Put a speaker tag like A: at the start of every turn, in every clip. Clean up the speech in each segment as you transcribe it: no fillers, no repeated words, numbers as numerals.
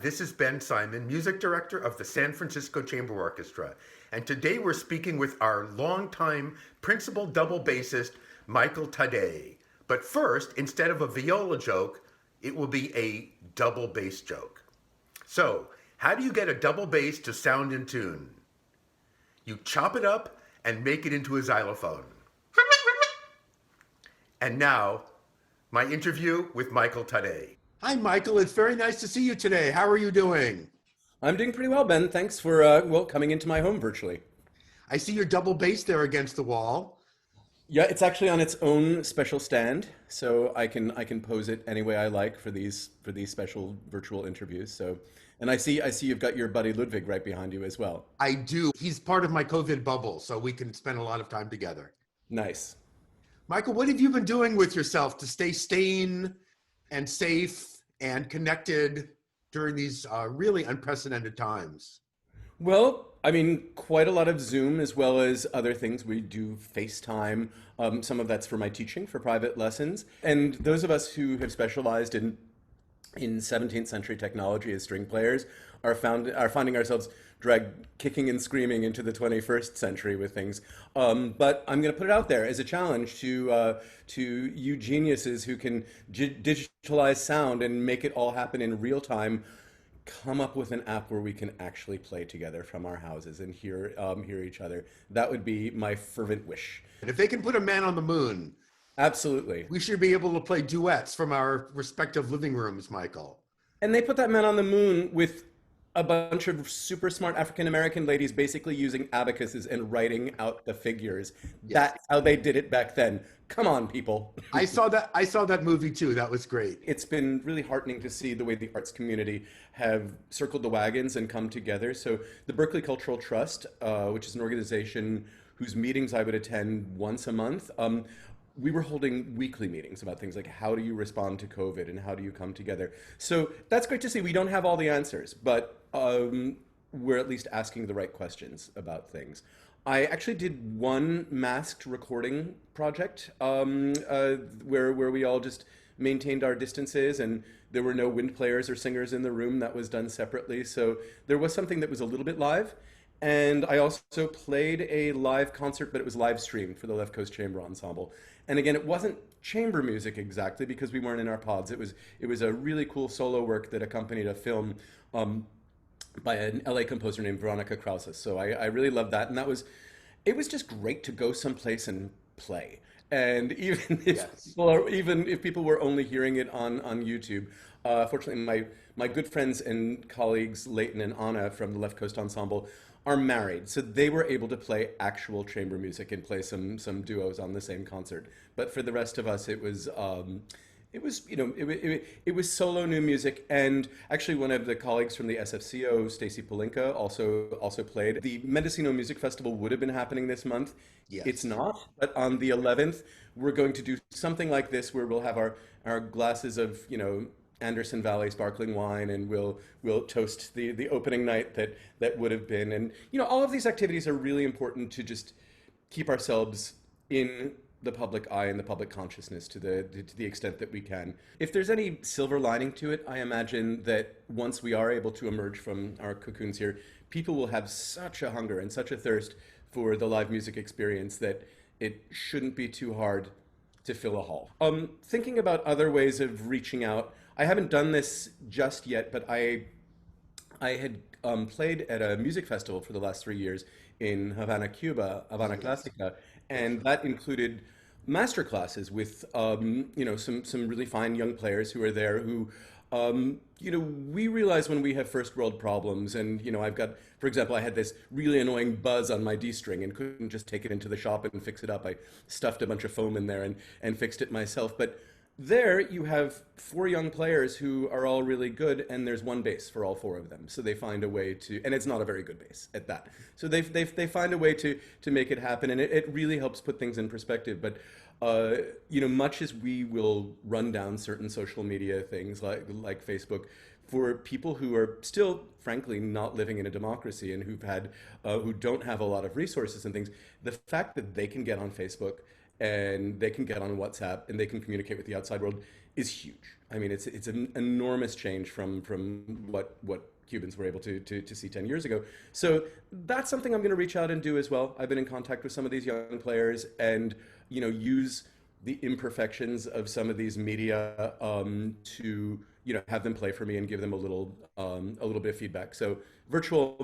A: this is Ben Simon, music director of the San Francisco Chamber Orchestra. And today we're speaking with our longtime principal double bassist, Michel Taddei. But first, instead of a viola joke, it will be a double bass joke. So, how do you get a double bass to sound in tune? You chop it up and make it into a xylophone. And now, my interview with Michel Taddei. Hi, Michel. It's very nice to see you today. How are you doing?
B: I'm doing pretty well, Ben. Thanks for coming into my home virtually.
A: I see your double bass there against the wall.
B: Yeah, it's actually on its own special stand, so I can pose it any way I like for these special virtual interviews. So, and I see you've got your buddy Ludwig right behind you as well.
A: I do. He's part of my COVID bubble, so we can spend a lot of time together.
B: Nice.
A: Michel, what have you been doing with yourself to stay sane and safe and connected during these really unprecedented times?
B: Well, I mean, quite a lot of Zoom as well as other things. We do FaceTime. Some of that's for my teaching, for private lessons. And those of us who have specialized in 17th century technology as string players are finding ourselves dragged kicking and screaming into the 21st century with things. But I'm going to put it out there as a challenge to you geniuses who can digitalize sound and make it all happen in real time. Come up with an app where we can actually play together from our houses and hear each other. That would be my fervent wish.
A: And if they can put a man on the moon,
B: Absolutely.
A: we should be able to play duets from our respective living rooms, Michel.
B: And they put that man on the moon with a bunch of super smart African American ladies basically using abacuses and writing out the figures.
A: Yes.
B: That's how they did it back then. Come on, people.
A: I saw that movie too. That was great.
B: It's been really heartening to see the way the arts community have circled the wagons and come together. So the Berkeley Cultural Trust, which is an organization whose meetings I would attend once a month, we were holding weekly meetings about things like how do you respond to COVID and how do you come together. So that's great to see. We don't have all the answers, but we're at least asking the right questions about things. I actually did one masked recording project where we all just maintained our distances and there were no wind players or singers in the room. That was done separately. So there was something that was a little bit live. And I also played a live concert, but it was live streamed for the Left Coast Chamber Ensemble. And again, it wasn't chamber music exactly because we weren't in our pods. It was a really cool solo work that accompanied a film by an LA composer named Veronica Krause. So I really loved that. And it was just great to go someplace and play. And
A: Yes.
B: even if people were only hearing it on YouTube, fortunately my good friends and colleagues Leighton and Anna from the Left Coast Ensemble are married, so they were able to play actual chamber music and play some duos on the same concert. But for the rest of us, it was solo new music. And actually one of the colleagues from the SFCO, Stacy Polinka, also played. The Mendocino Music Festival would have been happening this month.
A: Yes.
B: It's not, but on the 11th, we're going to do something like this where we'll have our glasses of, Anderson Valley sparkling wine, and we'll toast the opening night that would have been. And all of these activities are really important to just keep ourselves in the public eye and the public consciousness to the extent that we can. If there's any silver lining to it, I imagine that once we are able to emerge from our cocoons here, people will have such a hunger and such a thirst for the live music experience that it shouldn't be too hard to fill a hall. Thinking about other ways of reaching out, I haven't done this just yet, but I had played at a music festival for the last 3 years in Havana, Cuba, Havana Clásica, and that included master classes with some really fine young players who are there who we realize when we have first world problems, and I've got, for example, I had this really annoying buzz on my D string and couldn't just take it into the shop and fix it up. I stuffed a bunch of foam in there and fixed it myself. But there you have 4 young players who are all really good, and there's one bass for all 4 of them. So they find a way to, and it's not a very good bass at that. So they find a way to make it happen, and it really helps put things in perspective. But much as we will run down certain social media things like Facebook, for people who are still, frankly, not living in a democracy and who don't have a lot of resources and things, the fact that they can get on Facebook and they can get on WhatsApp and they can communicate with the outside world is huge. I mean, it's an enormous change from what Cubans were able to see 10 years ago. So that's something I'm going to reach out and do as well. I've been in contact with some of these young players and, use the imperfections of some of these media to, have them play for me and give them a little bit of feedback. So virtual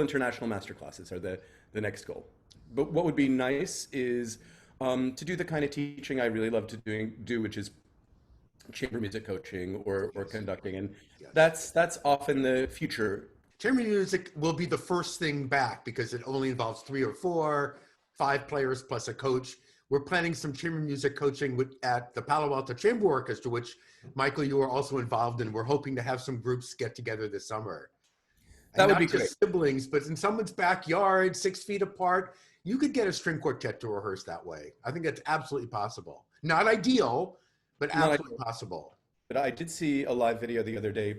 B: international masterclasses are the next goal. But what would be nice is to do the kind of teaching I really love to do, which is chamber music coaching or conducting, and that's often the future.
A: Chamber music will be the first thing back because it only involves 3 or 4, 5 players plus a coach. We're planning some chamber music coaching at the Palo Alto Chamber Orchestra, which, Michael, you are also involved in. We're hoping to have some groups get together this summer.
B: That
A: and
B: would be
A: not just
B: great.
A: siblings, but in someone's backyard, 6 feet apart. You could get a string quartet to rehearse that way. I think that's absolutely possible. Not ideal, but absolutely possible.
B: But I did see a live video the other day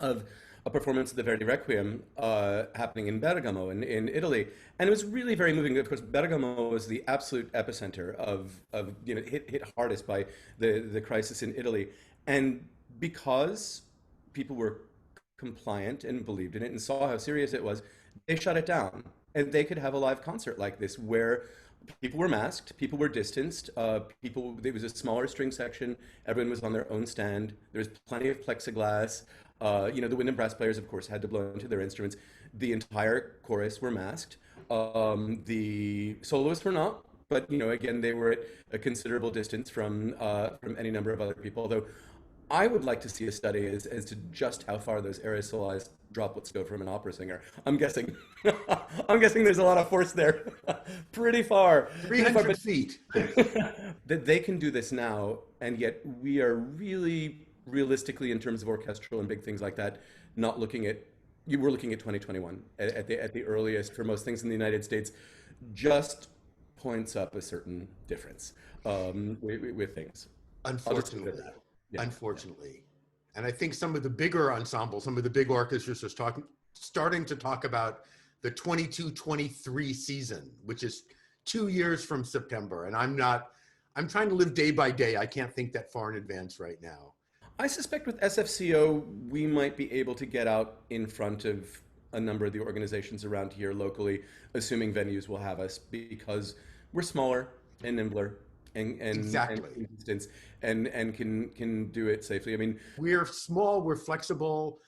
B: of a performance of the Verdi Requiem happening in Bergamo in Italy, and it was really very moving. Of course, Bergamo was the absolute epicenter of hit hardest by the crisis in Italy, and because people were compliant and believed in it and saw how serious it was, they shut it down, and they could have a live concert like this where people were masked, people were distanced, there was a smaller string section, everyone was on their own stand, there was plenty of plexiglass, the wind and brass players, of course, had to blow into their instruments. The entire chorus were masked. The soloists were not, but, again, they were at a considerable distance from any number of other people, although I would like to see a study as to just how far those aerosolized droplets go from an opera singer. I'm guessing there's a lot of force there. Pretty far.
A: 300 feet.
B: That they can do this now, and yet we are really realistically, in terms of orchestral and big things like that, not looking at, we're looking at 2021 at the earliest for most things in the United States, just points up a certain difference with things.
A: Unfortunately. Unfortunately. And I think some of the bigger ensembles, some of the big orchestras are starting to talk about the 22-23 season, which is 2 years from September. And I'm trying to live day by day. I can't think that far in advance right now.
B: I suspect with SFCO, we might be able to get out in front of a number of the organizations around here locally, assuming venues will have us, because we're smaller and nimbler.
A: Exactly.
B: And can do it safely. I mean,
A: we're small, we're flexible.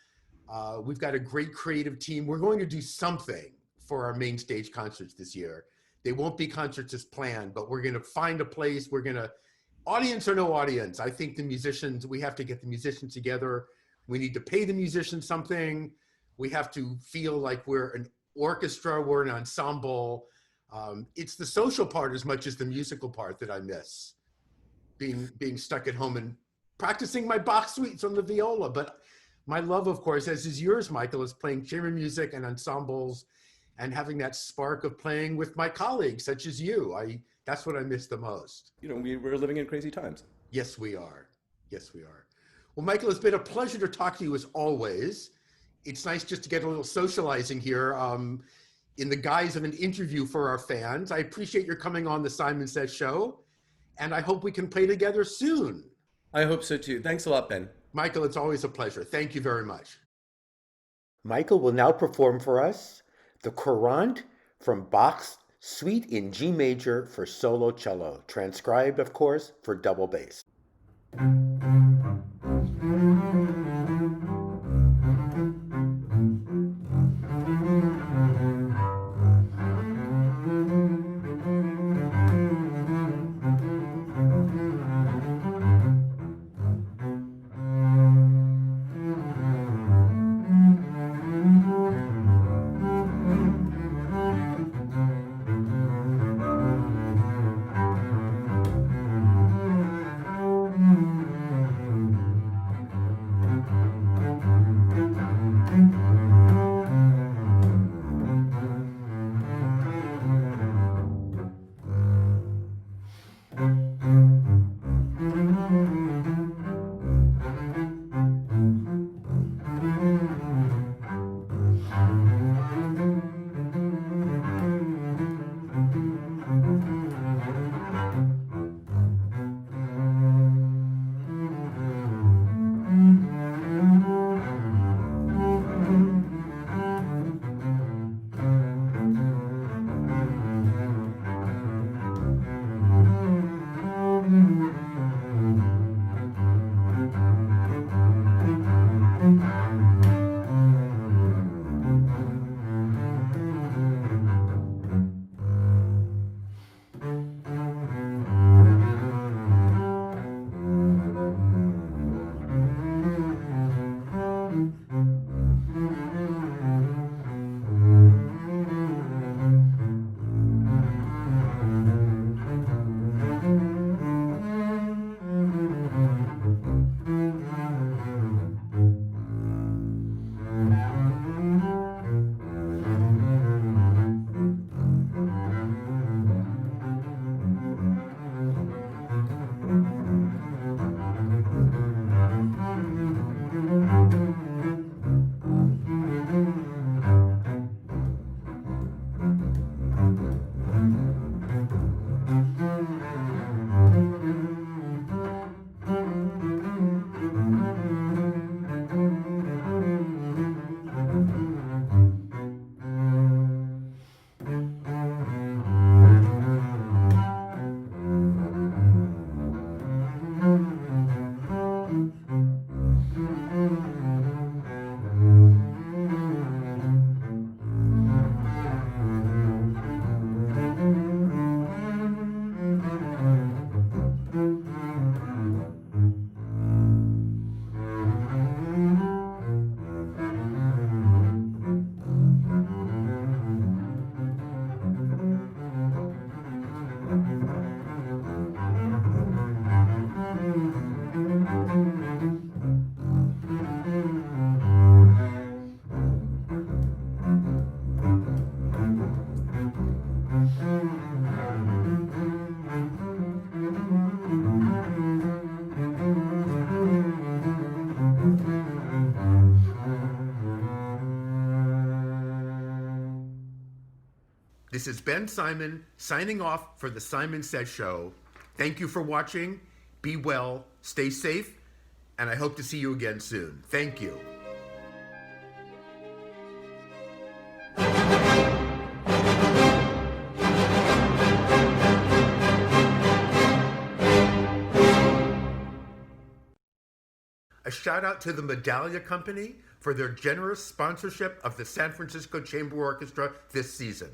A: We've got a great creative team. We're going to do something for our main stage concerts this year. They won't be concerts as planned, but we're going to find a place. We're going to, audience or no audience, I think we have to get the musicians together. We need to pay the musicians something. We have to feel like we're an orchestra, we're an ensemble. It's the social part as much as the musical part that I miss. Being stuck at home and practicing my Bach suites on the viola. But my love, of course, as is yours, Michael, is playing chamber music and ensembles and having that spark of playing with my colleagues, such as you. That's what I miss the most.
B: We're living in crazy times.
A: Yes, we are. Yes, we are. Well, Michael, it's been a pleasure to talk to you as always. It's nice just to get a little socializing here in the guise of an interview for our fans. I appreciate your coming on the Simon Says Show, and I hope we can play together soon.
B: I hope so too. Thanks a lot, Ben.
A: Michael, it's always a pleasure. Thank you very much.
C: Michael will now perform for us the Courant from Bach's Suite in G major for solo cello, transcribed, of course, for double bass.
A: This is Ben Simon signing off for the Simon Says Show. Thank you for watching. Be well, stay safe, and I hope to see you again soon. Thank you. A shout out to the Medallia Company for their generous sponsorship of the San Francisco Chamber Orchestra this season.